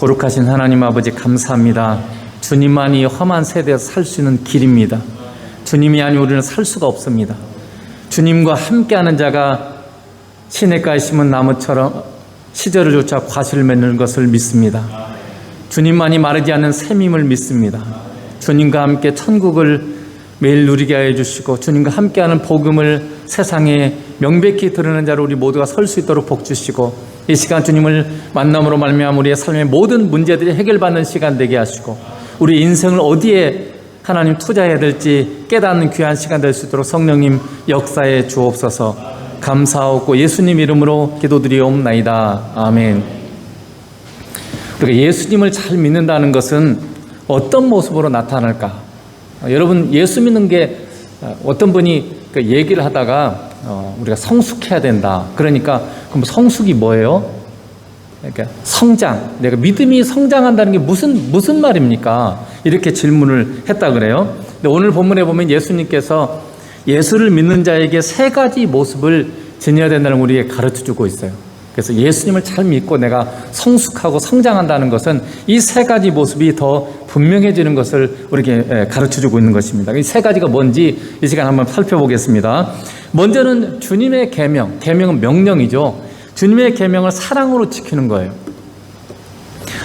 거룩하신 하나님 아버지 감사합니다. 주님만이 험한 세대에서 살 수 있는 길입니다. 주님이 아니 우리는 살 수가 없습니다. 주님과 함께하는 자가 시냇가에 심은 나무처럼 시절을 쫓아 과실을 맺는 것을 믿습니다. 주님만이 마르지 않는 샘임을 믿습니다. 주님과 함께 천국을 매일 누리게 하여 주시고 주님과 함께하는 복음을 세상에 명백히 드러내는 자로 우리 모두가 설 수 있도록 복 주시고 이 시간 주님을 만남으로 말미암아 우리의 삶의 모든 문제들이 해결받는 시간 되게 하시고 우리 인생을 어디에 하나님 투자해야 될지 깨닫는 귀한 시간 될 수 있도록 성령님 역사해 주옵소서. 감사하고 예수님 이름으로 기도드리옵나이다. 아멘. 우리가 예수님을 잘 믿는다는 것은 어떤 모습으로 나타날까? 여러분, 예수 믿는 게 어떤 분이 얘기를 하다가 우리가 성숙해야 된다. 그러니까 그럼 성숙이 뭐예요? 그러니까 성장. 내가 믿음이 성장한다는 게 무슨 말입니까? 이렇게 질문을 했다 그래요. 근데 오늘 본문에 보면 예수님께서 예수를 믿는 자에게 세 가지 모습을 지녀야 된다는 우리에게 가르쳐주고 있어요. 그래서 예수님을 잘 믿고 내가 성숙하고 성장한다는 것은 이 세 가지 모습이 더 분명해지는 것을 우리에게 가르쳐주고 있는 것입니다. 이 세 가지가 뭔지 이 시간 한번 살펴보겠습니다. 먼저는 주님의 계명, 계명은 명령이죠. 주님의 계명을 사랑으로 지키는 거예요.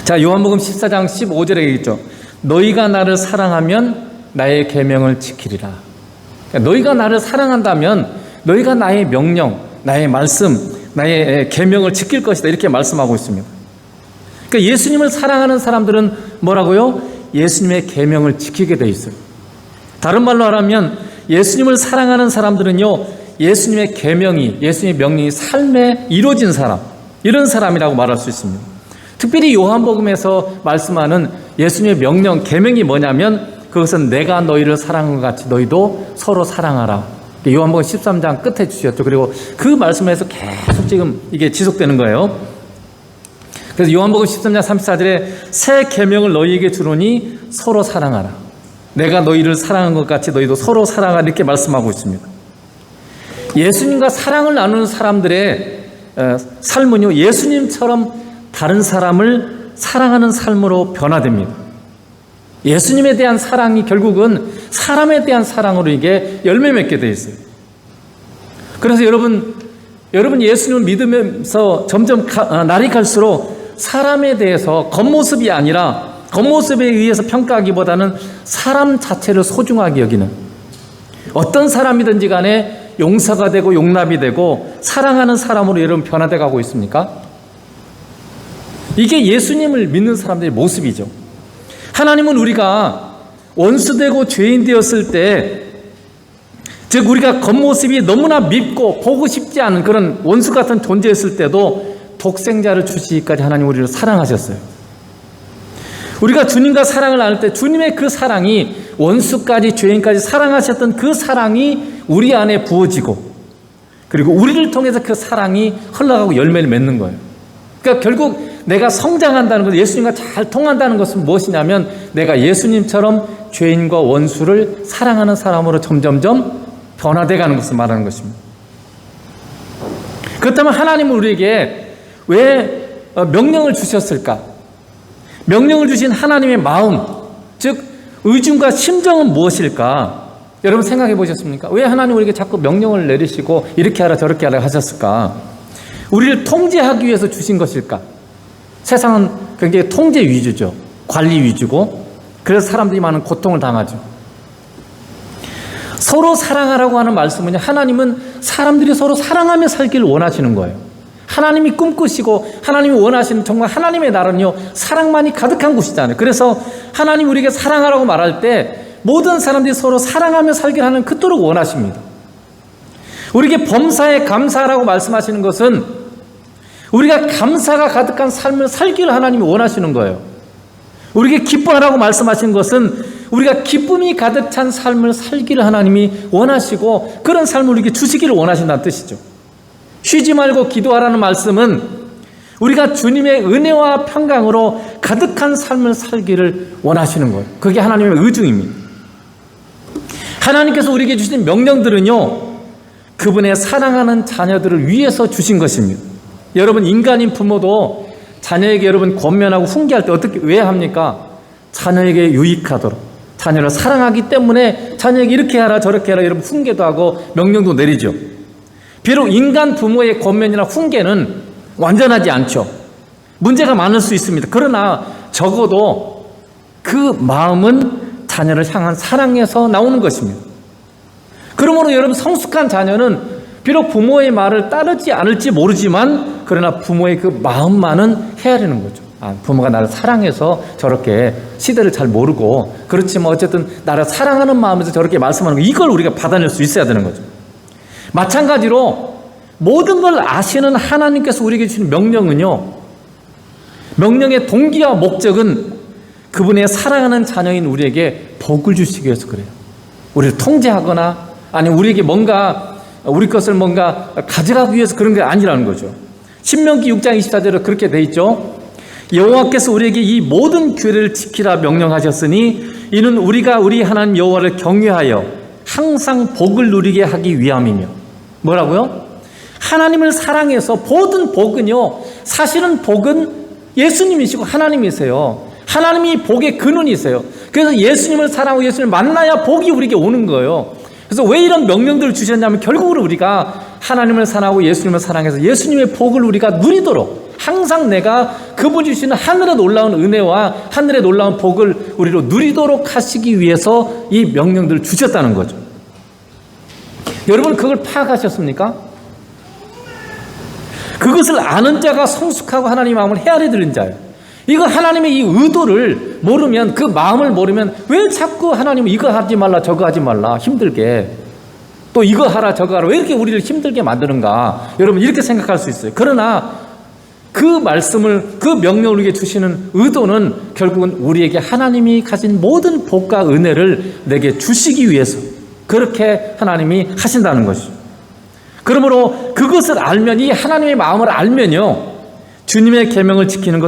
자, 요한복음 14장 15절에 있죠. 너희가 나를 사랑하면 나의 계명을 지키리라. 그러니까 너희가 나를 사랑한다면 너희가 나의 명령, 나의 말씀, 나의 계명을 지킬 것이다. 이렇게 말씀하고 있습니다. 그러니까 예수님을 사랑하는 사람들은 뭐라고요? 예수님의 계명을 지키게 돼 있어요. 다른 말로 하면 예수님을 사랑하는 사람들은요, 예수님의 계명이, 예수님의 명령이 삶에 이루어진 사람, 이런 사람이라고 말할 수 있습니다. 특별히 요한복음에서 말씀하는 예수님의 명령, 계명이 뭐냐면 그것은 내가 너희를 사랑한 것 같이 너희도 서로 사랑하라. 요한복음 13장 끝에 주셨죠. 그리고 그 말씀에서 계속 지금 이게 지속되는 거예요. 그래서 요한복음 13장 34절에 새 계명을 너희에게 주노니 서로 사랑하라. 내가 너희를 사랑한 것 같이 너희도 서로 사랑하라. 이렇게 말씀하고 있습니다. 예수님과 사랑을 나누는 사람들의 삶은요, 예수님처럼 다른 사람을 사랑하는 삶으로 변화됩니다. 예수님에 대한 사랑이 결국은 사람에 대한 사랑으로 이게 열매 맺게 되어 있어요. 그래서 여러분 예수님을 믿으면서 점점 날이 갈수록 사람에 대해서 겉모습이 아니라 겉모습에 의해서 평가하기보다는 사람 자체를 소중하게 여기는, 어떤 사람이든지 간에 용서가 되고 용납이 되고 사랑하는 사람으로 여러분 변화돼 가고 있습니까? 이게 예수님을 믿는 사람들의 모습이죠. 하나님은 우리가 원수되고 죄인 되었을 때, 즉 우리가 겉모습이 너무나 밉고 보고 싶지 않은 그런 원수 같은 존재였을 때도 독생자를 주시기까지 하나님 우리를 사랑하셨어요. 우리가 주님과 사랑을 나눌 때 주님의 그 사랑이, 원수까지 죄인까지 사랑하셨던 그 사랑이 우리 안에 부어지고, 그리고 우리를 통해서 그 사랑이 흘러가고 열매를 맺는 거예요. 그러니까 결국 내가 성장한다는 것, 예수님과 잘 통한다는 것은 무엇이냐면 내가 예수님처럼 죄인과 원수를 사랑하는 사람으로 점점점 변화돼가는 것을 말하는 것입니다. 그렇다면 하나님은 우리에게 왜 명령을 주셨을까? 명령을 주신 하나님의 마음, 즉 의중과 심정은 무엇일까? 여러분 생각해 보셨습니까? 왜 하나님 우리에게 자꾸 명령을 내리시고 이렇게 하라 저렇게 하라 하셨을까? 우리를 통제하기 위해서 주신 것일까? 세상은 굉장히 통제 위주죠. 관리 위주고, 그래서 사람들이 많은 고통을 당하죠. 서로 사랑하라고 하는 말씀은 하나님은 사람들이 서로 사랑하며 살기를 원하시는 거예요. 하나님이 꿈꾸시고 하나님이 원하시는 정말 하나님의 나라는요, 사랑만이 가득한 곳이잖아요. 그래서 하나님 우리에게 사랑하라고 말할 때 모든 사람들이 서로 사랑하며 살기를 하는 그토록 원하십니다. 우리에게 범사에 감사하라고 말씀하시는 것은 우리가 감사가 가득한 삶을 살기를 하나님이 원하시는 거예요. 우리에게 기뻐하라고 말씀하신 것은 우리가 기쁨이 가득 찬 삶을 살기를 하나님이 원하시고 그런 삶을 우리에게 주시기를 원하신다는 뜻이죠. 쉬지 말고 기도하라는 말씀은 우리가 주님의 은혜와 평강으로 가득한 삶을 살기를 원하시는 거예요. 그게 하나님의 의중입니다. 하나님께서 우리에게 주신 명령들은요, 그분의 사랑하는 자녀들을 위해서 주신 것입니다. 여러분, 인간인 부모도 자녀에게 여러분 권면하고 훈계할 때 어떻게 왜 합니까? 자녀에게 유익하도록, 자녀를 사랑하기 때문에 자녀에게 이렇게 하라 저렇게 하라 여러분 훈계도 하고 명령도 내리죠. 비록 인간 부모의 권면이나 훈계는 완전하지 않죠. 문제가 많을 수 있습니다. 그러나 적어도 그 마음은 자녀를 향한 사랑에서 나오는 것입니다. 그러므로 여러분 성숙한 자녀는 비록 부모의 말을 따르지 않을지 모르지만 그러나 부모의 그 마음만은 헤아리는 거죠. 부모가 나를 사랑해서 저렇게 시대를 잘 모르고 그렇지만 어쨌든 나를 사랑하는 마음에서 저렇게 말씀하는 거 이걸 우리가 받아낼 수 있어야 되는 거죠. 마찬가지로 모든 걸 아시는 하나님께서 우리에게 주신 명령은요, 명령의 동기와 목적은 그분의 사랑하는 자녀인 우리에게 복을 주시기 위해서 그래요. 우리를 통제하거나 아니면 우리에게 뭔가 우리 것을 뭔가 가져가기 위해서 그런 게 아니라는 거죠. 신명기 6장 24절에 그렇게 돼 있죠. 여호와께서 우리에게 이 모든 규례를 지키라 명령하셨으니 이는 우리가 우리 하나님 여호와를 경외하여 항상 복을 누리게 하기 위함이며. 뭐라고요? 하나님을 사랑해서 모든 복은요, 사실은 복은 예수님이시고 하나님이세요. 하나님이 복의 근원이세요. 그래서 예수님을 사랑하고 예수님을 만나야 복이 우리에게 오는 거예요. 그래서 왜 이런 명령들을 주셨냐면 결국은 우리가 하나님을 사랑하고 예수님을 사랑해서 예수님의 복을 우리가 누리도록 항상 내가 그분이 주시는 하늘의 놀라운 은혜와 하늘의 놀라운 복을 우리로 누리도록 하시기 위해서 이 명령들을 주셨다는 거죠. 여러분 그걸 파악하셨습니까? 그것을 아는 자가 성숙하고 하나님의 마음을 헤아려드는 자예요. 이거 하나님의 이 의도를 모르면, 그 마음을 모르면 왜 자꾸 하나님은 이거 하지 말라 저거 하지 말라 힘들게, 또 이거 하라 저거 하라 왜 이렇게 우리를 힘들게 만드는가, 여러분 이렇게 생각할 수 있어요. 그러나 그 말씀을, 그 명령을 우리에게 주시는 의도는 결국은 우리에게 하나님이 가진 모든 복과 은혜를 내게 주시기 위해서 그렇게 하나님이 하신다는 것이죠. 그러므로 그것을 알면, 이 하나님의 마음을 알면요, 주님의 계명을 지키는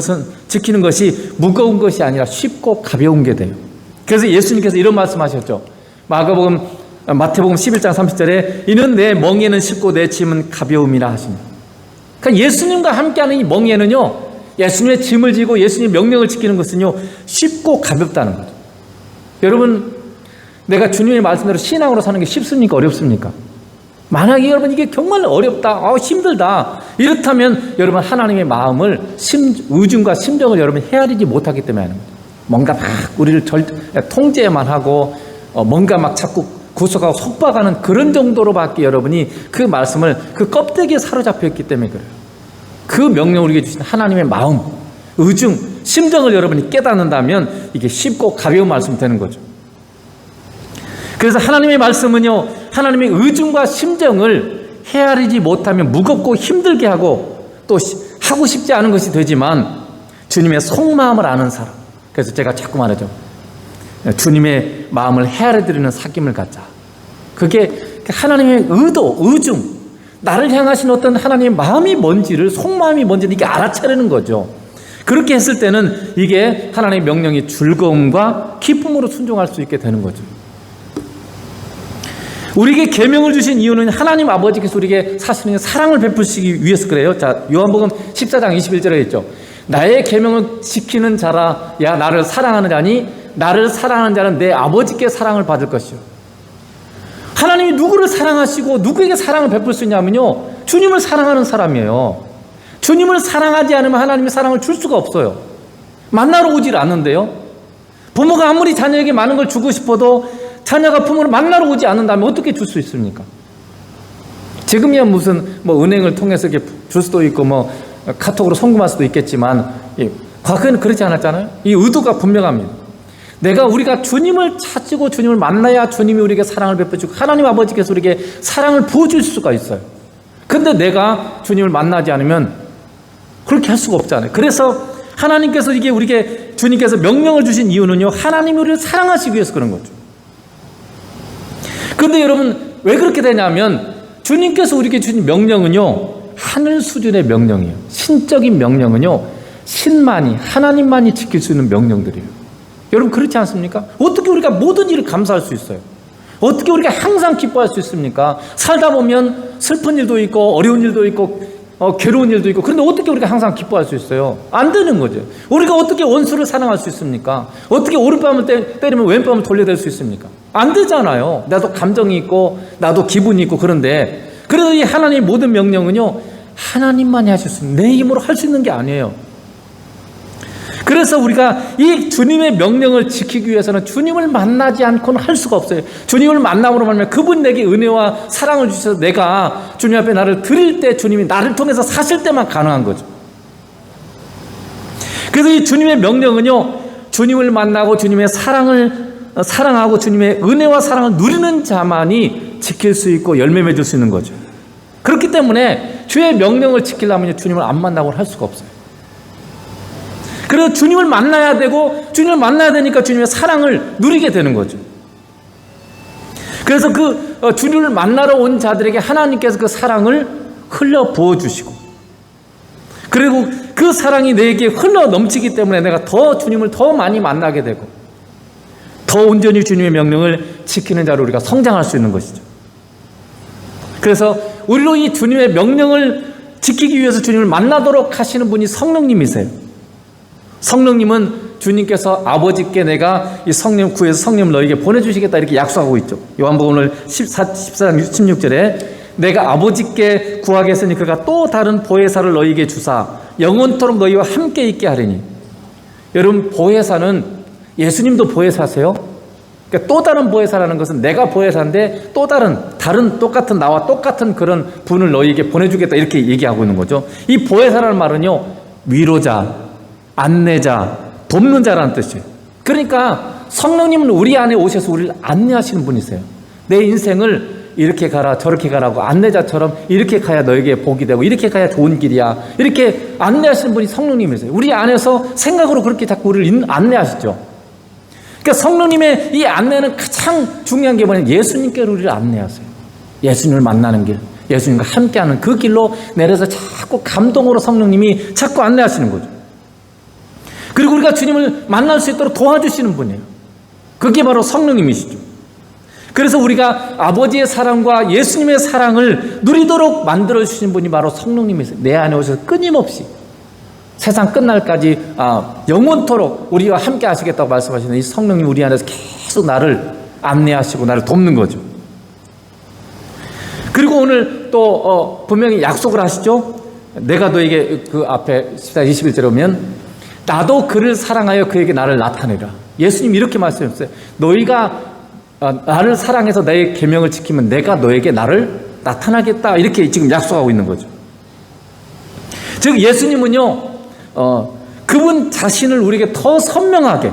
것이 무거운 것이 아니라 쉽고 가벼운 게 돼요. 그래서 예수님께서 이런 말씀하셨죠. 마태복음 11장 30절에 이는 내 멍에는 쉽고 내 짐은 가벼움이라 하십니다. 그러니까 예수님과 함께하는 이 멍에는요, 예수님의 짐을 지고 예수님의 명령을 지키는 것은요, 쉽고 가볍다는 거죠. 여러분, 내가 주님의 말씀대로 신앙으로 사는 게 쉽습니까? 어렵습니까? 만약에 여러분 이게 정말 어렵다, 힘들다, 이렇다면 여러분 하나님의 마음을, 의중과 심정을 여러분 헤아리지 못하기 때문에 하는 거예요. 뭔가 막 우리를 통제만 하고 뭔가 막 자꾸 구속하고 속박하는 그런 정도로밖에 여러분이 그 말씀을, 그 껍데기에 사로잡혀 있기 때문에 그래요. 그 명령을 우리에게 주신 하나님의 마음, 의중, 심정을 여러분이 깨닫는다면 이게 쉽고 가벼운 말씀이 되는 거죠. 그래서 하나님의 말씀은요, 하나님의 의중과 심정을 헤아리지 못하면 무겁고 힘들게 하고 또 하고 싶지 않은 것이 되지만, 주님의 속마음을 아는 사람, 그래서 제가 자꾸 말하죠. 주님의 마음을 헤아려드리는 사귐을 갖자. 그게 하나님의 의도, 의중, 나를 향하신 어떤 하나님의 마음이 뭔지를, 속마음이 뭔지를 이게 알아차리는 거죠. 그렇게 했을 때는 이게 하나님의 명령이 즐거움과 기쁨으로 순종할 수 있게 되는 거죠. 우리에게 계명을 주신 이유는 하나님 아버지께서 우리에게 사실은 사랑을 베푸시기 위해서 그래요. 자, 요한복음 14장 21절에 있죠. 나의 계명을 지키는 자라, 야 나를 사랑하는 자니 나를 사랑하는 자는 내 아버지께 사랑을 받을 것이요. 하나님이 누구를 사랑하시고 누구에게 사랑을 베풀 수 있냐면요, 주님을 사랑하는 사람이에요. 주님을 사랑하지 않으면 하나님의 사랑을 줄 수가 없어요. 만나러 오질 않는데요. 부모가 아무리 자녀에게 많은 걸 주고 싶어도 자녀가 부모를 만나러 오지 않는다면 어떻게 줄 수 있습니까? 지금이야 무슨 은행을 통해서 이렇게 줄 수도 있고 카톡으로 송금할 수도 있겠지만, 과거에는 그렇지 않았잖아요. 이 의도가 분명합니다. 우리가 주님을 찾고 주님을 만나야 주님이 우리에게 사랑을 베풀어주고 하나님 아버지께서 우리에게 사랑을 부어줄 수가 있어요. 근데 내가 주님을 만나지 않으면 그렇게 할 수가 없잖아요. 그래서 하나님께서 이게 우리에게 주님께서 명령을 주신 이유는요, 하나님이 우리를 사랑하시기 위해서 그런 거죠. 그런데 여러분 왜 그렇게 되냐면, 주님께서 우리에게 주신 명령은요, 하늘 수준의 명령이에요. 신적인 명령은요, 신만이, 하나님만이 지킬 수 있는 명령들이에요. 여러분 그렇지 않습니까? 어떻게 우리가 모든 일을 감사할 수 있어요? 어떻게 우리가 항상 기뻐할 수 있습니까? 살다 보면 슬픈 일도 있고 어려운 일도 있고 괴로운 일도 있고. 그런데 어떻게 우리가 항상 기뻐할 수 있어요? 안 되는 거죠. 우리가 어떻게 원수를 사랑할 수 있습니까? 어떻게 오른뺨을 때리면 왼뺨을 돌려댈 수 있습니까? 안 되잖아요. 나도 감정이 있고 나도 기분이 있고. 그런데 그래도 이 하나님의 모든 명령은요, 하나님만이 하실 수 있는, 내 힘으로 할 수 있는 게 아니에요. 그래서 우리가 이 주님의 명령을 지키기 위해서는 주님을 만나지 않고는 할 수가 없어요. 주님을 만남으로 말하면 그분 내게 은혜와 사랑을 주셔서 내가 주님 앞에 나를 드릴 때 주님이 나를 통해서 사실 때만 가능한 거죠. 그래서 이 주님의 명령은요, 주님을 만나고 주님의 사랑하고 주님의 은혜와 사랑을 누리는 자만이 지킬 수 있고 열매 맺을 수 있는 거죠. 그렇기 때문에 주의 명령을 지키려면 주님을 안 만나고는 할 수가 없어요. 그래서 주님을 만나야 되고, 주님을 만나야 되니까 주님의 사랑을 누리게 되는 거죠. 그래서 주님을 만나러 온 자들에게 하나님께서 그 사랑을 흘려 부어주시고, 그리고 그 사랑이 내게 흘러 넘치기 때문에 내가 더 주님을 더 많이 만나게 되고, 더 온전히 주님의 명령을 지키는 자로 우리가 성장할 수 있는 것이죠. 그래서 우리로 이 주님의 명령을 지키기 위해서 주님을 만나도록 하시는 분이 성령님이세요. 성령님은 주님께서 아버지께 내가 이 성령 구해서 성령을 너에게 보내주시겠다 이렇게 약속하고 있죠. 요한복음 오늘 14장 16절에 내가 아버지께 구하겠으니 그가 또 다른 보혜사를 너희에게 주사 영원토록 너희와 함께 있게 하리니. 여러분, 보혜사는 예수님도 보혜사세요. 그러니까 또 다른 보혜사라는 것은 내가 보혜사인데 또 다른 똑같은 나와 똑같은 그런 분을 너희에게 보내주겠다 이렇게 얘기하고 있는 거죠. 이 보혜사라는 말은요, 위로자, 안내자, 돕는 자라는 뜻이에요. 그러니까 성령님은 우리 안에 오셔서 우리를 안내하시는 분이세요. 내 인생을 이렇게 가라 저렇게 가라고 안내자처럼 이렇게 가야 너에게 복이 되고 이렇게 가야 좋은 길이야 이렇게 안내하시는 분이 성령님이세요. 우리 안에서 생각으로 그렇게 자꾸 우리를 안내하시죠. 그러니까 성령님의 이 안내는 가장 중요한 게 뭐냐면 예수님께로 우리를 안내하세요. 예수님을 만나는 길, 예수님과 함께하는 그 길로 내려서 자꾸 감동으로 성령님이 자꾸 안내하시는 거죠. 그리고 우리가 주님을 만날 수 있도록 도와주시는 분이에요. 그게 바로 성령님이시죠. 그래서 우리가 아버지의 사랑과 예수님의 사랑을 누리도록 만들어주시는 분이 바로 성령님이세요. 내 안에 오셔서 끊임없이 세상 끝날까지 영원토록 우리와 함께 하시겠다고 말씀하시는 이 성령님 우리 안에서 계속 나를 안내하시고 나를 돕는 거죠. 그리고 오늘 또 분명히 약속을 하시죠. 내가 너에게 그 앞에 14, 21절에 오면 나도 그를 사랑하여 그에게 나를 나타내라. 예수님 이렇게 말씀하셨어요. 너희가 나를 사랑해서 내 계명을 지키면 내가 너에게 나를 나타나겠다. 이렇게 지금 약속하고 있는 거죠. 즉 예수님은요, 그분 자신을 우리에게 더 선명하게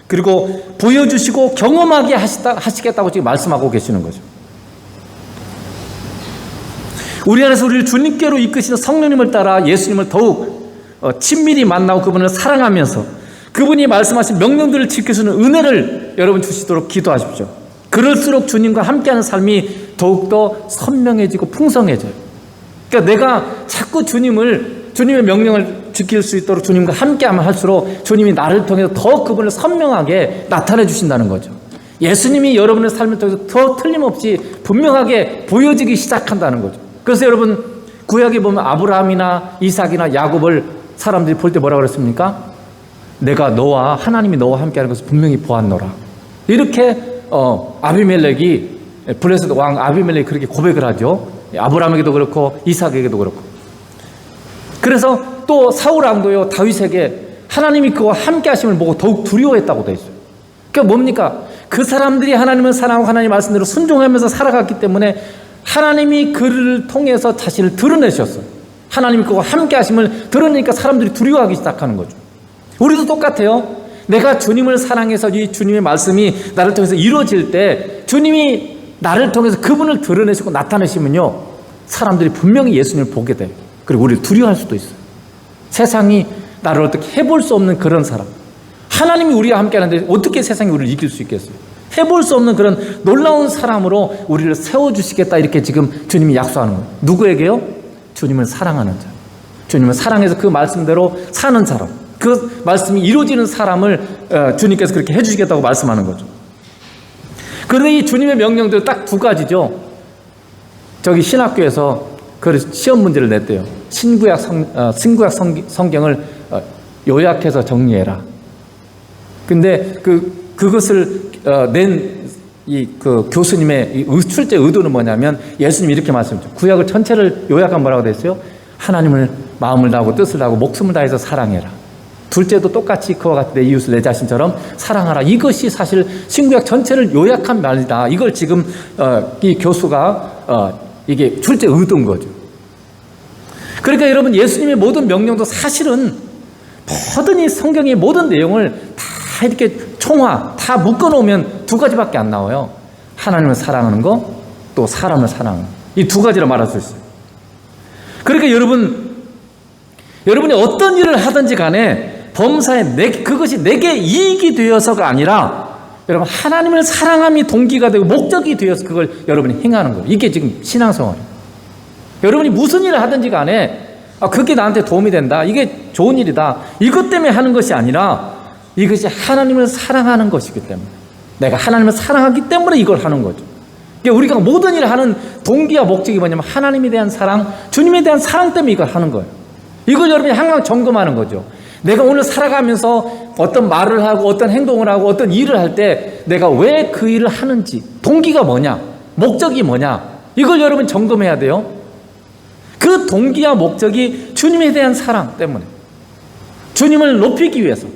그리고 보여주시고 경험하게 하시겠다고 지금 말씀하고 계시는 거죠. 우리 안에서 우리를 주님께로 이끄시는 성령님을 따라 예수님을 더욱 친밀히 만나고 그분을 사랑하면서 그분이 말씀하신 명령들을 지켜주는 은혜를 여러분 주시도록 기도하십시오. 그럴수록 주님과 함께하는 삶이 더욱더 선명해지고 풍성해져요. 그러니까 내가 자꾸 주님의 명령을 지킬 수 있도록 주님과 함께하면 할수록 주님이 나를 통해서 더 그분을 선명하게 나타내 주신다는 거죠. 예수님이 여러분의 삶을 통해서 더 틀림없이 분명하게 보여지기 시작한다는 거죠. 그래서 여러분 구약에 보면 아브라함이나 이삭이나 야곱을 사람들이 볼 때 뭐라고 그랬습니까? 내가 너와 하나님이 너와 함께하는 것을 분명히 보았노라. 이렇게 아비멜렉이 블레셋 왕 아비멜렉이 그렇게 고백을 하죠. 아브라함에게도 그렇고 이삭에게도 그렇고. 그래서 또 사울 왕도요 다윗에게 하나님이 그와 함께하심을 보고 더욱 두려워했다고 되어 있어요. 그러니까 뭡니까? 그 사람들이 하나님을 사랑하고 하나님 말씀대로 순종하면서 살아갔기 때문에 하나님이 그를 통해서 자신을 드러내셨어요. 하나님이 그와 함께 하심을 드러내니까 사람들이 두려워하기 시작하는 거죠. 우리도 똑같아요. 내가 주님을 사랑해서 이 주님의 말씀이 나를 통해서 이루어질 때 주님이 나를 통해서 그분을 드러내시고 나타내시면요 사람들이 분명히 예수님을 보게 돼요. 그리고 우리를 두려워할 수도 있어요. 세상이 나를 어떻게 해볼 수 없는 그런 사람, 하나님이 우리와 함께 하는데 어떻게 세상이 우리를 이길 수 있겠어요? 해볼 수 없는 그런 놀라운 사람으로 우리를 세워주시겠다 이렇게 지금 주님이 약속하는 거예요. 누구에게요? 주님을 사랑하는 자, 주님을 사랑해서 그 말씀대로 사는 사람, 그 말씀이 이루어지는 사람을 주님께서 그렇게 해주시겠다고 말씀하는 거죠. 그런데 이 주님의 명령들 딱 두 가지죠. 저기 신학교에서 그 시험 문제를 냈대요. 신구약 성경을 요약해서 정리해라. 근데 그것을 낸 그 교수님의 출제 의도는 뭐냐면, 예수님이 이렇게 말씀하셨죠. 구약을 전체를 요약하면 뭐라고 돼 있어요? 하나님을 마음을 다하고 뜻을 다하고 목숨을 다해서 사랑해라. 둘째도 똑같이 그와 같이 내 이웃을 내 자신처럼 사랑하라. 이것이 사실 신구약 전체를 요약한 말이다. 이걸 지금 이 교수가 이게 출제 의도인 거죠. 그러니까 여러분, 예수님의 모든 명령도 사실은 모든 이 성경의 모든 내용을 다 이렇게 다 묶어놓으면 두 가지밖에 안 나와요. 하나님을 사랑하는 거, 또 사람을 사랑하는 거. 이 두 가지로 말할 수 있어요. 그러니까 여러분이 어떤 일을 하든지 간에 범사에 그것이 내게 이익이 되어서가 아니라, 여러분, 하나님을 사랑함이 동기가 되고 목적이 되어서 그걸 여러분이 행하는 거예요. 이게 지금 신앙생활이에요. 여러분이 무슨 일을 하든지 간에 그게 나한테 도움이 된다, 이게 좋은 일이다, 이것 때문에 하는 것이 아니라 이것이 하나님을 사랑하는 것이기 때문에, 내가 하나님을 사랑하기 때문에 이걸 하는 거죠. 우리가 모든 일을 하는 동기와 목적이 뭐냐면 하나님에 대한 사랑, 주님에 대한 사랑 때문에 이걸 하는 거예요. 이걸 여러분이 항상 점검하는 거죠. 내가 오늘 살아가면서 어떤 말을 하고 어떤 행동을 하고 어떤 일을 할 때 내가 왜 그 일을 하는지, 동기가 뭐냐, 목적이 뭐냐, 이걸 여러분 점검해야 돼요. 그 동기와 목적이 주님에 대한 사랑 때문에, 주님을 높이기 위해서,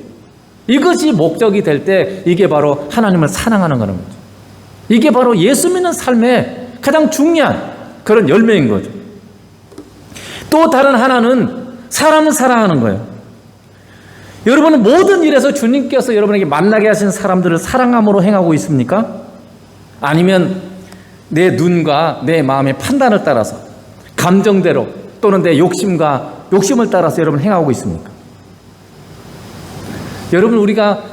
이것이 목적이 될 때 이게 바로 하나님을 사랑하는 거는 거죠. 이게 바로 예수 믿는 삶의 가장 중요한 그런 열매인 거죠. 또 다른 하나는 사람을 사랑하는 거예요. 여러분은 모든 일에서 주님께서 여러분에게 만나게 하신 사람들을 사랑함으로 행하고 있습니까? 아니면 내 눈과 내 마음의 판단을 따라서, 감정대로 또는 내 욕심을 따라서 여러분 행하고 있습니까? 여러분, 우리가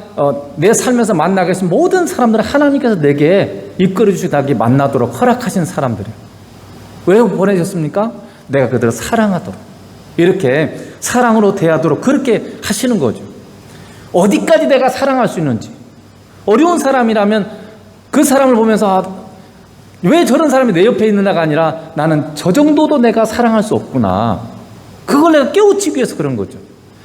내 삶에서 만나게 하신 모든 사람들은 하나님께서 내게 이끌어 주시다기 만나도록 허락하신 사람들이에요. 왜 보내셨습니까? 내가 그들을 사랑하도록, 이렇게 사랑으로 대하도록 그렇게 하시는 거죠. 어디까지 내가 사랑할 수 있는지, 어려운 사람이라면 그 사람을 보면서 왜 저런 사람이 내 옆에 있느냐가 아니라 나는 저 정도도 내가 사랑할 수 없구나, 그걸 내가 깨우치기 위해서 그런 거죠.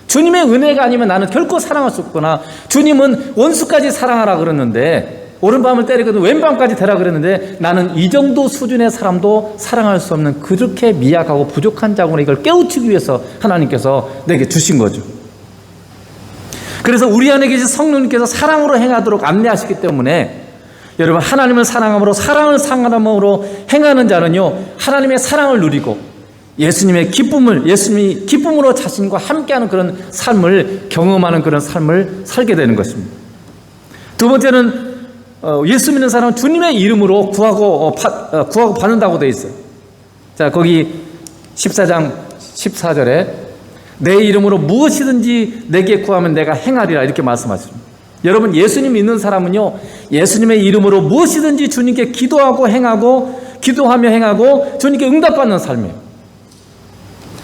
주님의 은혜가 아니면 나는 결코 사랑할 수 없구나. 주님은 원수까지 사랑하라 그랬는데, 오른밤을 때리거든 왼밤까지 대라 그랬는데, 나는 이 정도 수준의 사람도 사랑할 수 없는 그렇게 미약하고 부족한 자구나, 이걸 깨우치기 위해서 하나님께서 내게 주신 거죠. 그래서 우리 안에 계신 성령님께서 사랑으로 행하도록 안내하시기 때문에, 여러분, 하나님을 사랑함으로, 사랑을 상함으로 행하는 자는요, 하나님의 사랑을 누리고 예수님이 기쁨으로 자신과 함께하는 그런 삶을 경험하는 그런 삶을 살게 되는 것입니다. 두 번째는 예수 믿는 사람은 주님의 이름으로 구하고 받는다고 되어 있어요. 자, 거기 14장 14절에 내 이름으로 무엇이든지 내게 구하면 내가 행하리라, 이렇게 말씀하십니다. 여러분, 예수님 믿는 사람은요, 예수님의 이름으로 무엇이든지 주님께 기도하며 행하고 주님께 응답받는 삶이에요.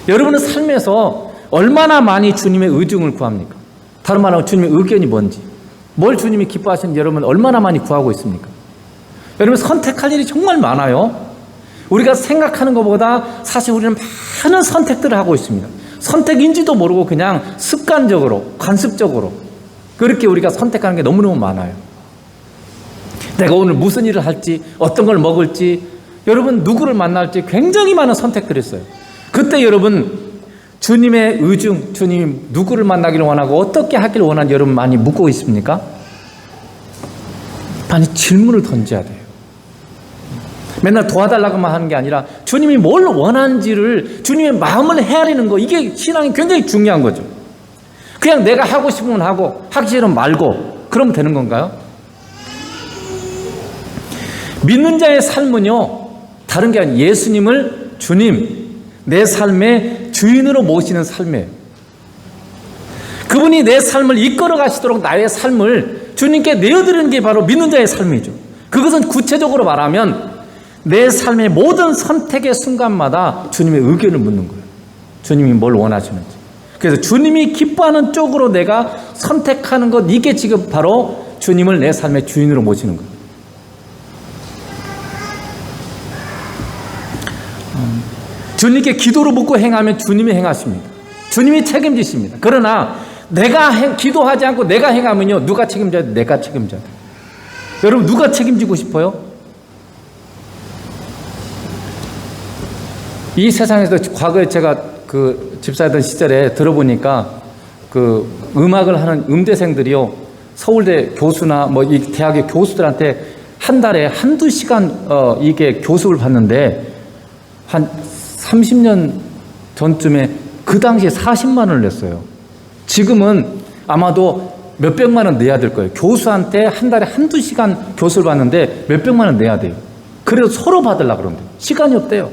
여러분은 삶에서 얼마나 많이 주님의 의중을 구합니까? 다른 말로 주님의 의견이 뭔지, 뭘 주님이 기뻐하시는지 여러분 얼마나 많이 구하고 있습니까? 여러분, 선택할 일이 정말 많아요. 우리가 생각하는 것보다 사실 우리는 많은 선택들을 하고 있습니다. 선택인지도 모르고 그냥 습관적으로, 관습적으로 그렇게 우리가 선택하는 게 너무너무 많아요. 내가 오늘 무슨 일을 할지, 어떤 걸 먹을지, 여러분 누구를 만날지 굉장히 많은 선택들이 있어요. 그때 여러분, 주님의 의중, 주님이 누구를 만나기를 원하고 어떻게 하기를 원하는지 여러분 많이 묻고 있습니까? 많이 질문을 던져야 돼요. 맨날 도와달라고만 하는 게 아니라 주님이 뭘 원하는지를, 주님의 마음을 헤아리는 거, 이게 신앙이 굉장히 중요한 거죠. 그냥 내가 하고 싶으면 하고 하기 싫으면 말고 그러면 되는 건가요? 믿는 자의 삶은요, 다른 게 아니라 예수님을 주님, 내 삶의 주인으로 모시는 삶이에요. 그분이 내 삶을 이끌어 가시도록 나의 삶을 주님께 내어드리는 게 바로 믿는 자의 삶이죠. 그것은 구체적으로 말하면 내 삶의 모든 선택의 순간마다 주님의 의견을 묻는 거예요. 주님이 뭘 원하시는지. 그래서 주님이 기뻐하는 쪽으로 내가 선택하는 것, 이게 지금 바로 주님을 내 삶의 주인으로 모시는 거예요. 주님께 기도로 묻고 행하면 주님이 행하십니다. 주님이 책임지십니다. 그러나 내가 기도하지 않고 내가 행하면요, 누가 책임져야 돼? 내가 책임져야 돼. 여러분, 누가 책임지고 싶어요? 이 세상에서 과거에 제가 그 집사하던 시절에 들어보니까 그 음악을 하는 음대생들이요, 서울대 교수나 뭐 이 대학의 교수들한테 한 달에 한두 시간 이게 교습을 받는데 한 30년 전쯤에 그 당시에 40만 원을 냈어요. 지금은 아마도 몇백만 원 내야 될 거예요. 교수한테 한 달에 한두 시간 교습을 받는데 몇백만 원 내야 돼요. 그래서 서로 받으려고 그러는데 시간이 없대요.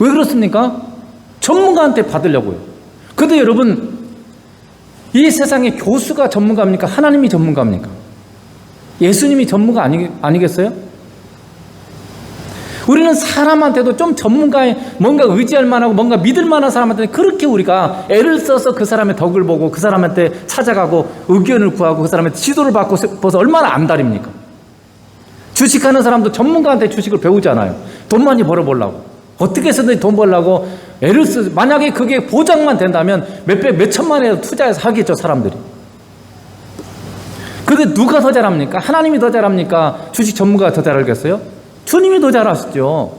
왜 그렇습니까? 전문가한테 받으려고요. 근데 여러분, 이 세상에 교수가 전문가입니까? 하나님이 전문가입니까? 예수님이 전문가 아니겠어요? 우리는 사람한테도 좀 전문가의 뭔가 의지할 만하고 뭔가 믿을 만한 사람한테 그렇게 우리가 애를 써서 그 사람의 덕을 보고 그 사람한테 찾아가고 의견을 구하고 그 사람의 지도를 받고 싶어서 얼마나 안달입니까? 주식하는 사람도 전문가한테 주식을 배우잖아요. 돈 많이 벌어보려고. 어떻게 해서든 돈 벌려고 애를 쓰. 만약에 그게 보장만 된다면 몇백, 몇천만에 투자해서 하겠죠, 사람들이. 근데 누가 더 잘합니까? 하나님이 더 잘합니까? 주식 전문가가 더 잘하겠어요? 주님이 더 잘하시죠.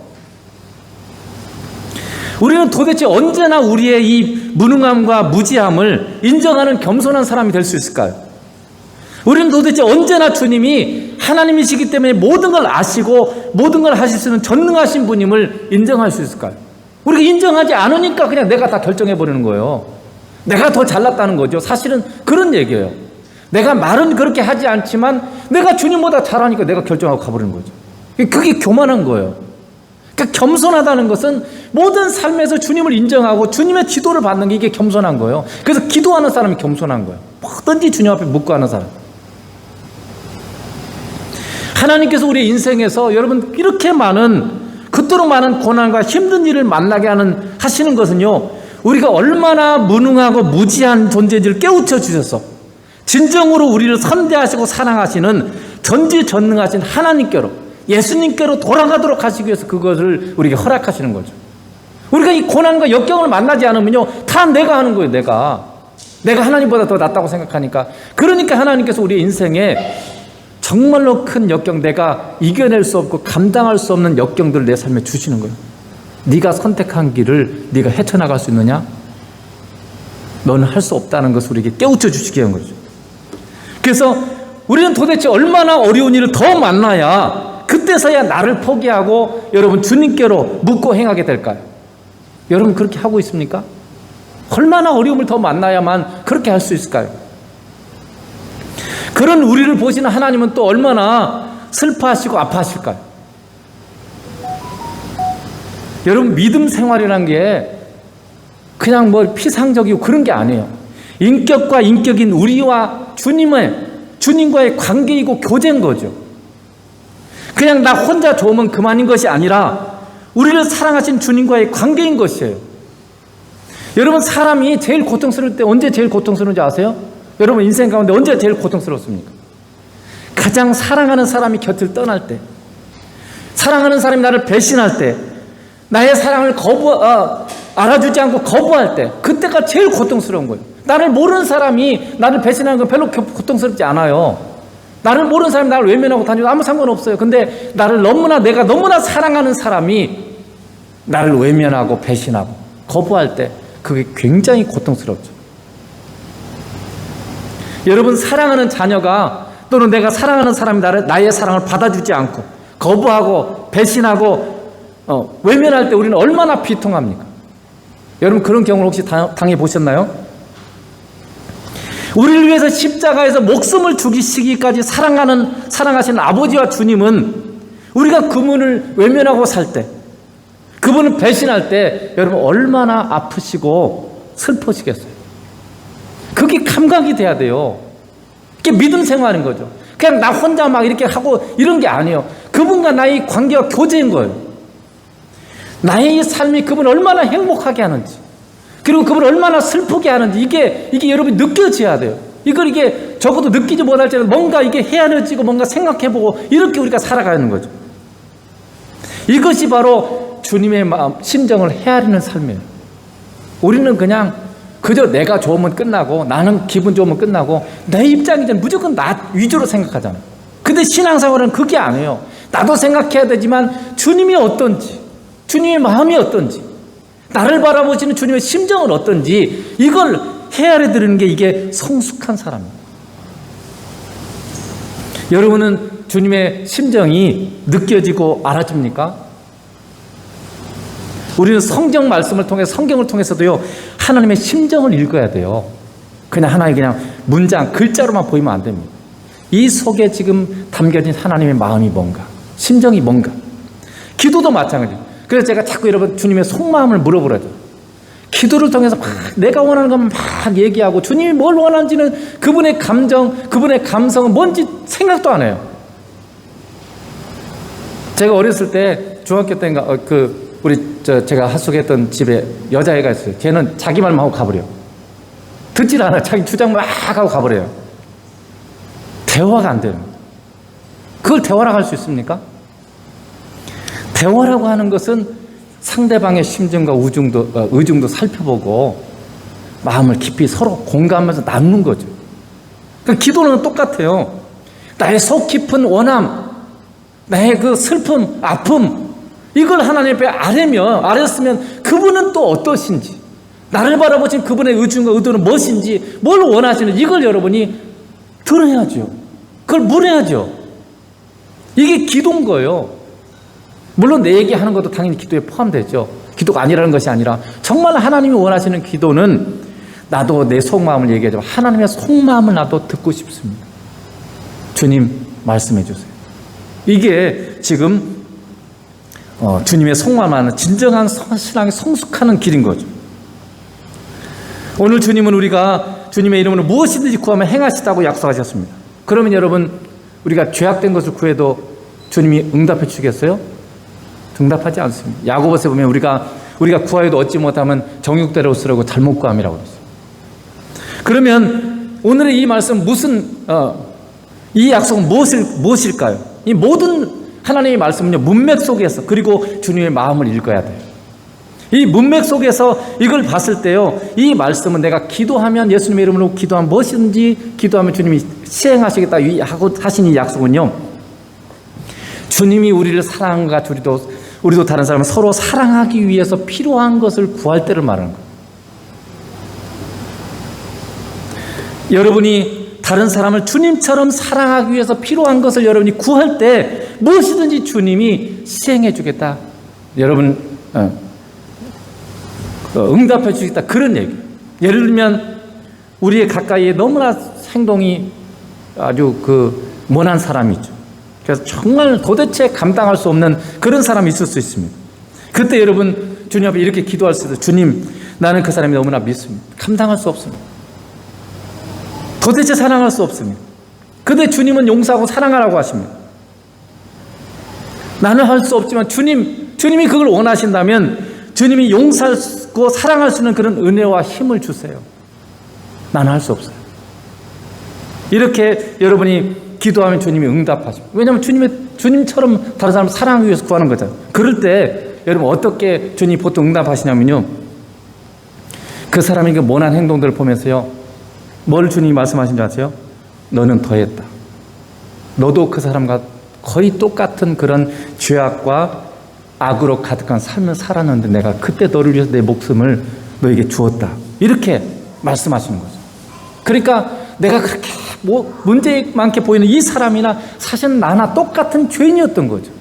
우리는 도대체 언제나 우리의 이 무능함과 무지함을 인정하는 겸손한 사람이 될 수 있을까요? 우리는 도대체 언제나 주님이 하나님이시기 때문에 모든 걸 아시고 모든 걸 하실 수 있는 전능하신 분임을 인정할 수 있을까요? 우리가 인정하지 않으니까 그냥 내가 다 결정해버리는 거예요. 내가 더 잘났다는 거죠. 사실은 그런 얘기예요. 내가 말은 그렇게 하지 않지만 내가 주님보다 잘하니까 내가 결정하고 가버리는 거죠. 그게 교만한 거예요. 그러니까 겸손하다는 것은 모든 삶에서 주님을 인정하고 주님의 지도를 받는 게 이게 겸손한 거예요. 그래서 기도하는 사람이 겸손한 거예요. 뭐든지 주님 앞에 묻고 하는 사람. 하나님께서 우리 인생에서 여러분 이렇게 그토록 많은 고난과 힘든 일을 만나게 하시는 것은요, 우리가 얼마나 무능하고 무지한 존재인지를 깨우쳐 주셔서 진정으로 우리를 선대하시고 사랑하시는 전지전능하신 하나님께로, 예수님께로 돌아가도록 하시기 위해서 그것을 우리에게 허락하시는 거죠. 우리가 이 고난과 역경을 만나지 않으면요, 다 내가 하는 거예요. 내가 하나님보다 더 낫다고 생각하니까. 그러니까 하나님께서 우리 인생에 정말로 큰 역경, 내가 이겨낼 수 없고 감당할 수 없는 역경들을 내 삶에 주시는 거예요. 네가 선택한 길을 네가 헤쳐나갈 수 있느냐? 너는 할 수 없다는 것을 우리에게 깨우쳐 주시기 위한 거죠. 그래서 우리는 도대체 얼마나 어려운 일을 더 만나야 그때서야 나를 포기하고 여러분 주님께로 묻고 행하게 될까요? 여러분 그렇게 하고 있습니까? 얼마나 어려움을 더 만나야만 그렇게 할 수 있을까요? 그런 우리를 보시는 하나님은 또 얼마나 슬퍼하시고 아파하실까요? 여러분, 믿음 생활이란 게 그냥 뭐 피상적이고 그런 게 아니에요. 인격과 인격인 우리와 주님과의 관계이고 교제인 거죠. 그냥 나 혼자 좋으면 그만인 것이 아니라 우리를 사랑하신 주님과의 관계인 것이에요. 여러분, 사람이 제일 고통스러울 때 언제 제일 고통스러운지 아세요? 여러분 인생 가운데 언제 제일 고통스럽습니까? 가장 사랑하는 사람이 곁을 떠날 때, 사랑하는 사람이 나를 배신할 때, 나의 사랑을 알아주지 않고 거부할 때, 그때가 제일 고통스러운 거예요. 나를 모르는 사람이 나를 배신하는 건 별로 고통스럽지 않아요. 나를 모르는 사람이 나를 외면하고 다녀도 아무 상관없어요. 근데 내가 너무나 사랑하는 사람이 나를 외면하고 배신하고 거부할 때 그게 굉장히 고통스럽죠. 여러분, 사랑하는 자녀가 또는 내가 사랑하는 사람이 나의 사랑을 받아주지 않고 거부하고 배신하고 외면할 때 우리는 얼마나 비통합니까? 여러분 그런 경우를 혹시 당해보셨나요? 우리를 위해서 십자가에서 목숨을 죽이시기까지 사랑하시는 아버지와 주님은 우리가 그분을 외면하고 살 때, 그분을 배신할 때 여러분 얼마나 아프시고 슬퍼지겠어요. 그게 감각이 돼야 돼요. 그게 믿음 생활인 거죠. 그냥 나 혼자 막 이렇게 하고 이런 게 아니에요. 그분과 나의 관계가 교제인 거예요. 나의 삶이 그분을 얼마나 행복하게 하는지, 그리고 그분을 얼마나 슬프게 하는지 이게 여러분이 느껴져야 돼요. 이게 적어도 느끼지 못할지라도 뭔가 이게 헤아려지고 뭔가 생각해보고 이렇게 우리가 살아가는 거죠. 이것이 바로 주님의 마음, 심정을 헤아리는 삶이에요. 우리는 그냥 그저 내가 좋으면 끝나고 나는 기분 좋으면 끝나고 내 입장이잖아. 무조건 나 위주로 생각하잖아. 근데 신앙생활은 그게 아니에요. 나도 생각해야 되지만 주님이 어떤지, 주님의 마음이 어떤지, 나를 바라보시는 주님의 심정은 어떤지 이걸 헤아려 드리는 게 이게 성숙한 사람입니다. 여러분은 주님의 심정이 느껴지고 알아집니까? 우리는 성경 말씀을 통해 성경을 통해서도요 하나님의 심정을 읽어야 돼요. 그냥 하나의 그냥 문장 글자로만 보이면 안 됩니다. 이 속에 지금 담겨진 하나님의 마음이 뭔가, 심정이 뭔가. 기도도 마찬가지예요. 그래서 제가 자꾸 여러분 주님의 속마음을 물어보라죠. 기도를 통해서 막 내가 원하는 것만 막 얘기하고 주님이 뭘 원하는지는 그분의 감정, 그분의 감성은 뭔지 생각도 안 해요. 제가 어렸을 때 중학교 때인가 제가 하숙했던 집에 여자애가 있어요. 걔는 자기 말만 하고 가버려요. 듣질 않아요. 자기 주장만 막 하고 가버려요. 대화가 안 돼요. 그걸 대화라고 할 수 있습니까? 대화라고 하는 것은 상대방의 심정과 의중도 살펴보고 마음을 깊이 서로 공감하면서 나누는 거죠. 그러니까 기도는 똑같아요. 나의 속 깊은 원함, 나의 그 슬픔, 아픔, 이걸 하나님 앞에 알았으면 그분은 또 어떠신지, 나를 바라보신 그분의 의중과 의도는 무엇인지, 뭘 원하시는지 이걸 여러분이 들어야죠. 그걸 물어야죠. 이게 기도인 거예요. 물론 내 얘기하는 것도 당연히 기도에 포함되죠. 기도가 아니라는 것이 아니라 정말 하나님이 원하시는 기도는 나도 내 속마음을 얘기하지만 하나님의 속마음을 나도 듣고 싶습니다. 주님 말씀해 주세요. 이게 지금 주님의 속마음을 진정한 신앙이 성숙하는 길인 거죠. 오늘 주님은 우리가 주님의 이름으로 무엇이든지 구하면 행하시다고 약속하셨습니다. 그러면 여러분 우리가 죄악된 것을 구해도 주님이 응답해 주시겠어요? 응답하지 않습니다. 야고보서에 보면 우리가 구하여도 얻지 못하면 정욕대로 쓰라고 잘못 구함이라고 그랬어요. 그러면 오늘의 이 말씀 이 약속은 무엇일까요? 이 모든 하나님의 말씀은요 문맥 속에서 그리고 주님의 마음을 읽어야 돼요. 이 문맥 속에서 이걸 봤을 때요 이 말씀은 내가 기도하면 예수님의 이름으로 기도하면 무엇이든지 기도하면 주님이 시행하시겠다 하고 하신 이 약속은요 주님이 우리를 사랑한 것 같이 우리도 다른 사람을 서로 사랑하기 위해서 필요한 것을 구할 때를 말하는 거예요. 여러분이 다른 사람을 주님처럼 사랑하기 위해서 필요한 것을 여러분이 구할 때 무엇이든지 주님이 시행해 주겠다. 여러분 응답해 주겠다. 그런 얘기. 예를 들면 우리의 가까이에 너무나 행동이 아주 모난 사람이 있죠. 그래서 정말 도대체 감당할 수 없는 그런 사람이 있을 수 있습니다. 그때 여러분 주님 앞에 이렇게 기도할 수 있어요. 주님, 나는 그 사람이 너무나 믿습니다. 감당할 수 없습니다. 도대체 사랑할 수 없습니다. 근데 주님은 용서하고 사랑하라고 하십니다. 나는 할 수 없지만 주님이 그걸 원하신다면 주님이 용서하고 사랑할 수 있는 그런 은혜와 힘을 주세요. 나는 할 수 없어요. 이렇게 여러분이 기도하면 주님이 응답하십니다. 왜냐하면 주님처럼 다른 사람을 사랑하기 위해서 구하는 거잖아요. 그럴 때 여러분 어떻게 주님이 보통 응답하시냐면요. 그 사람에게 모난 행동들을 보면서요. 뭘 주님이 말씀하신 줄 아세요? 너는 더했다. 너도 그 사람과 거의 똑같은 그런 죄악과 악으로 가득한 삶을 살았는데 내가 그때 너를 위해서 내 목숨을 너에게 주었다. 이렇게 말씀하시는 거죠. 그러니까 내가 그렇게 문제 많게 보이는 이 사람이나 사실은 나나 똑같은 죄인이었던 거죠.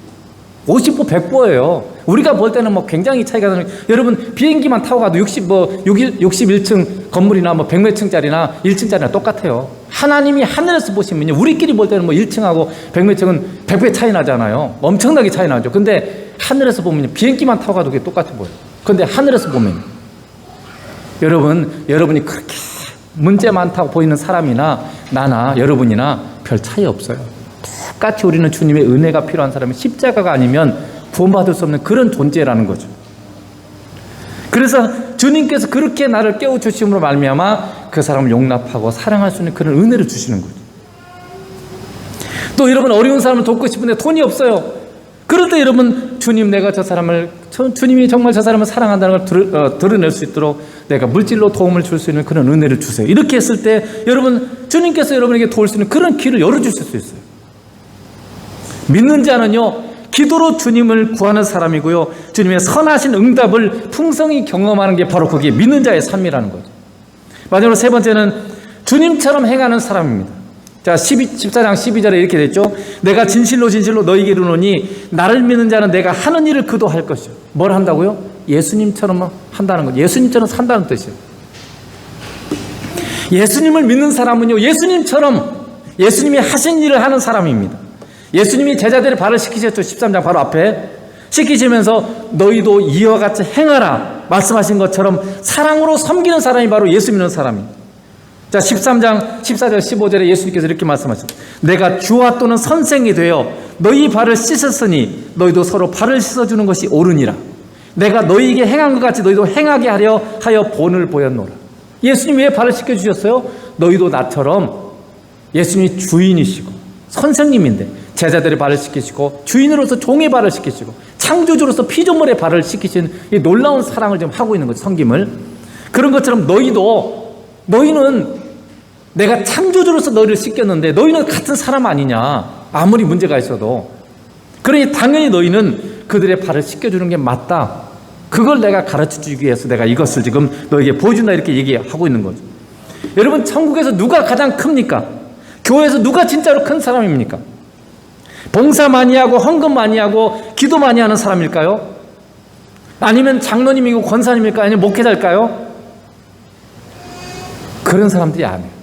50보 100보예요. 우리가 볼 때는 굉장히 차이가 나는 여러분 비행기만 타고 가도 61층 건물이나 100몇 층짜리나 1층짜리나 똑같아요. 하나님이 하늘에서 보시면요. 우리끼리 볼 때는 1층하고 100몇 층은 100배 차이 나잖아요. 엄청나게 차이 나죠. 근데 하늘에서 보면 비행기만 타고 가도 그게 똑같아 보여요. 근데 하늘에서 보면 여러분이 그렇게 문제 많다고 보이는 사람이나 나나 여러분이나 별 차이 없어요. 똑같이 우리는 주님의 은혜가 필요한 사람이 십자가가 아니면 구원받을 수 없는 그런 존재라는 거죠. 그래서 주님께서 그렇게 나를 깨워주심으로 말미암아 그 사람을 용납하고 사랑할 수 있는 그런 은혜를 주시는 거죠. 또 여러분 어려운 사람을 돕고 싶은데 돈이 없어요. 그럴 때 여러분, 주님이 정말 저 사람을 사랑한다는 걸 드러낼 수 있도록 내가 물질로 도움을 줄 수 있는 그런 은혜를 주세요. 이렇게 했을 때 여러분, 주님께서 여러분에게 도울 수 있는 그런 길을 열어주실 수 있어요. 믿는 자는요, 기도로 주님을 구하는 사람이고요, 주님의 선하신 응답을 풍성히 경험하는 게 바로 그게 믿는 자의 삶이라는 거죠. 마지막으로 세 번째는 주님처럼 행하는 사람입니다. 자, 14장 12절에 이렇게 됐죠. 내가 진실로 너희에게 이르노니 나를 믿는 자는 내가 하는 일을 그도 할 것이요. 뭘 한다고요? 예수님처럼 한다는 거죠. 예수님처럼 산다는 뜻이에요. 예수님을 믿는 사람은요, 예수님이 하신 일을 하는 사람입니다. 예수님이 제자들의 발을 씻기셨죠. 13장 바로 앞에 씻기시면서 너희도 이와 같이 행하라 말씀하신 것처럼 사랑으로 섬기는 사람이 바로 예수 믿는 사람입니다. 자, 13장 14절 15절에 예수님께서 이렇게 말씀하셨습니다. 내가 주와 또는 선생이 되어 너희 발을 씻었으니 너희도 서로 발을 씻어주는 것이 옳으니라. 내가 너희에게 행한 것 같이 너희도 행하게 하여 본을 보였노라. 예수님이 왜 발을 씻겨주셨어요? 너희도 나처럼 예수님이 주인이시고 선생님인데 제자들의 발을 씻기시고 주인으로서 종의 발을 씻기시고 창조주로서 피조물의 발을 씻기신 이 놀라운 사랑을 지금 하고 있는 거죠. 섬김을. 그런 것처럼 너희는 내가 창조주로서 너희를 씻겼는데 너희는 같은 사람 아니냐, 아무리 문제가 있어도. 그러니 당연히 너희는 그들의 발을 씻겨주는 게 맞다. 그걸 내가 가르쳐주기 위해서 내가 이것을 지금 너에게 보여준다, 이렇게 얘기하고 있는 거죠. 여러분, 천국에서 누가 가장 큽니까? 교회에서 누가 진짜로 큰 사람입니까? 봉사 많이 하고 헌금 많이 하고 기도 많이 하는 사람일까요? 아니면 장로님이고 권사님일까요? 아니면 목회자일까요? 그런 사람들이 아니에요.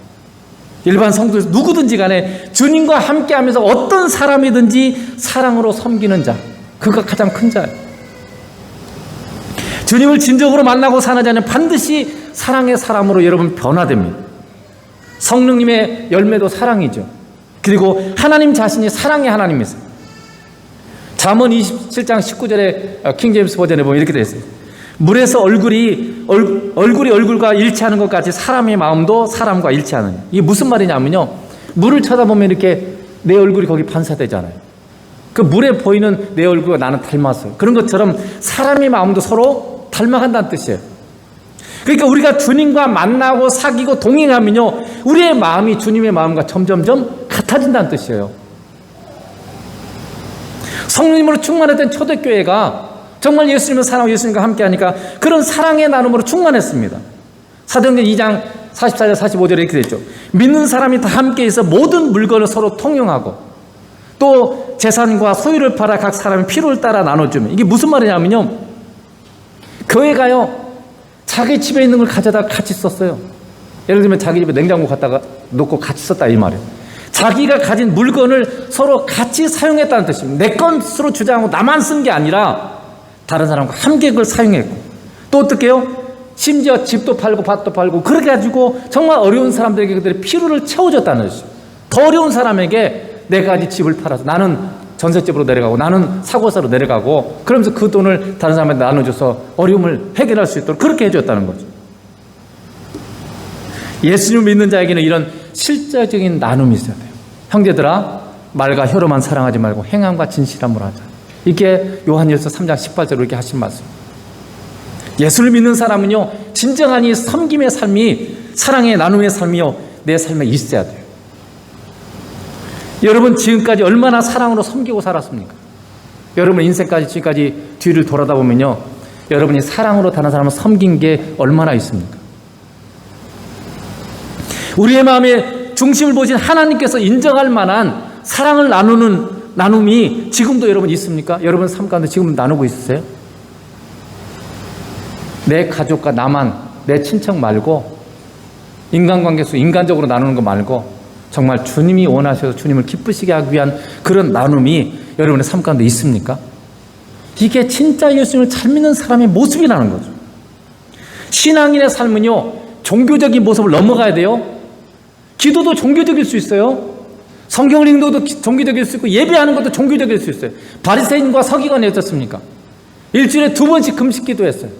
일반 성도에서 누구든지 간에 주님과 함께하면서 어떤 사람이든지 사랑으로 섬기는 자, 그가 가장 큰 자예요. 주님을 진정으로 만나고 사는 자는 반드시 사랑의 사람으로 여러분 변화됩니다. 성령님의 열매도 사랑이죠. 그리고 하나님 자신이 사랑의 하나님이세요. 잠언 27장 19절에 킹제임스 버전에 보면 이렇게 되어 있어요. 물에서 얼굴이 얼굴과 일치하는 것 같이 사람의 마음도 사람과 일치하느냐. 이게 무슨 말이냐면요, 물을 쳐다보면 이렇게 내 얼굴이 거기 반사되잖아요. 그 물에 보이는 내 얼굴과 나는 닮았어요. 그런 것처럼 사람의 마음도 서로 닮아간다는 뜻이에요. 그러니까 우리가 주님과 만나고 사귀고 동행하면요, 우리의 마음이 주님의 마음과 점점점 같아진다는 뜻이에요. 성령님으로 충만했던 초대교회가 정말 예수님을 사랑하고 예수님과 함께하니까 그런 사랑의 나눔으로 충만했습니다. 사도행전 2장 44절 45절에 이렇게 되죠. 믿는 사람이 다 함께 있어 모든 물건을 서로 통용하고 또 재산과 소유를 팔아 각 사람의 필요를 따라 나눠주면, 이게 무슨 말이냐면요, 교회가요 자기 집에 있는 걸 가져다 같이 썼어요. 예를 들면 자기 집에 냉장고 갖다가 놓고 같이 썼다, 이 말이에요. 자기가 가진 물건을 서로 같이 사용했다는 뜻입니다. 내 것으로 주장하고 나만 쓴 게 아니라 다른 사람과 함께 그걸 사용했고, 또 어떻게 해요? 심지어 집도 팔고 밭도 팔고 그렇게 가지고 정말 어려운 사람들에게 그들의 필요를 채워줬다는 것이죠. 더 어려운 사람에게 내가 가진 집을 팔아서 나는 전셋집으로 내려가고 나는 사고사로 내려가고 그러면서 그 돈을 다른 사람한테 나눠줘서 어려움을 해결할 수 있도록 그렇게 해줬다는 거죠. 예수님을 믿는 자에게는 이런 실제적인 나눔이 있어야 돼요. 형제들아, 말과 혀로만 사랑하지 말고 행함과 진실함으로 하자. 이게 요한일서 3장 18절로 이렇게 하신 말씀. 예수를 믿는 사람은요, 진정한 이 섬김의 삶이, 사랑의 나눔의 삶이요, 내 삶에 있어야 돼요. 여러분, 지금까지 얼마나 사랑으로 섬기고 살았습니까? 여러분 인생까지 지금까지 뒤를 돌아다 보면요, 여러분이 사랑으로 다른 사람을 섬긴 게 얼마나 있습니까? 우리의 마음에 중심을 보신 하나님께서 인정할 만한 사랑을 나누는 나눔이 지금도 여러분 있습니까? 여러분 삶 가운데 지금 나누고 있으세요? 내 가족과 나만, 내 친척 말고, 인간관계 속 인간적으로 나누는 거 말고 정말 주님이 원하셔서 주님을 기쁘시게 하기 위한 그런 나눔이 여러분의 삶 가운데 있습니까? 이게 진짜 예수님을 잘 믿는 사람의 모습이라는 거죠. 신앙인의 삶은요, 종교적인 모습을 넘어가야 돼요. 기도도 종교적일 수 있어요. 성경 읽기도 종교적일 수 있고 예배하는 것도 종교적일 수 있어요. 바리새인과 서기관이 어떻습니까? 일주일에 2번씩 금식 기도했어요.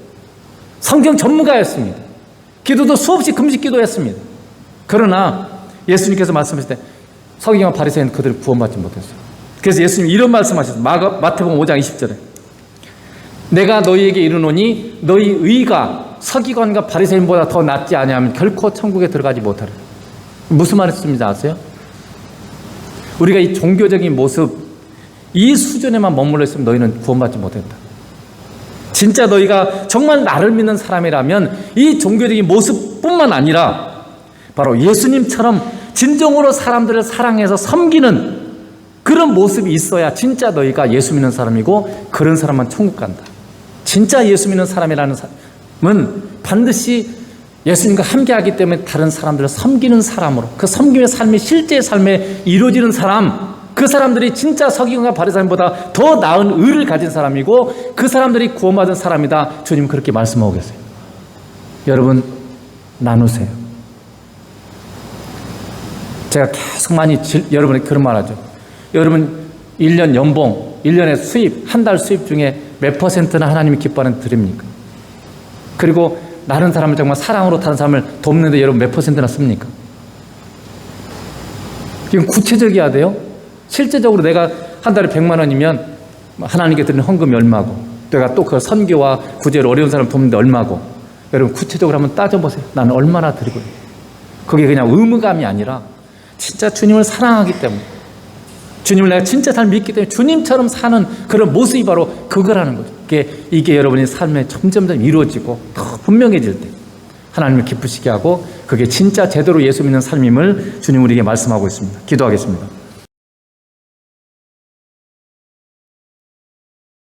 성경 전문가였습니다. 기도도 수없이 금식 기도했습니다. 그러나 예수님께서 말씀하실 때 서기관과 바리새인 그들을 구원받지 못했어요. 그래서 예수님 이런 말씀하셨어요. 마태복음 5장 20절에 내가 너희에게 이르노니 너희 의가 서기관과 바리새인보다 더 낫지 아니하면 결코 천국에 들어가지 못하리라. 무슨 말씀인지 아세요? 우리가 이 종교적인 모습 이 수준에만 머물러 있으면 너희는 구원받지 못했다. 진짜 너희가 정말 나를 믿는 사람이라면 이 종교적인 모습뿐만 아니라 바로 예수님처럼 진정으로 사람들을 사랑해서 섬기는 그런 모습이 있어야 진짜 너희가 예수 믿는 사람이고 그런 사람만 천국 간다. 진짜 예수 믿는 사람이라는 사람은 반드시 예수님과 함께하기 때문에 다른 사람들을 섬기는 사람으로 그 섬김의 삶이 실제 삶에 이루어지는 사람, 그 사람들이 진짜 서기관과 바리새인보다 더 나은 의를 가진 사람이고 그 사람들이 구원받은 사람이다. 주님 그렇게 말씀하고 계세요. 여러분 나누세요. 제가 계속 많이 여러분에게 그런 말 하죠. 여러분 1년 연봉, 1년의 수입, 한 달 수입 중에 몇 %나 하나님이 기뻐하는 드립니까? 그리고 다른 사람을 정말 사랑으로 다른 사람을 돕는데 여러분 몇 %나 씁니까? 이건 구체적이어야 돼요. 실제적으로 내가 한 달에 100만 원이면 하나님께 드리는 헌금이 얼마고 내가 또 그 선교와 구제로 어려운 사람 돕는데 얼마고 여러분 구체적으로 한번 따져보세요. 나는 얼마나 드리고 있는 그게 그냥 의무감이 아니라 진짜 주님을 사랑하기 때문에 주님을 내가 진짜 잘 믿기 때문에 주님처럼 사는 그런 모습이 바로 그거라는 거죠. 이게 여러분의 삶에 점점점 이루어지고 더 분명해질 때 하나님을 기쁘시게 하고 그게 진짜 제대로 예수 믿는 삶임을 주님 우리에게 말씀하고 있습니다. 기도하겠습니다.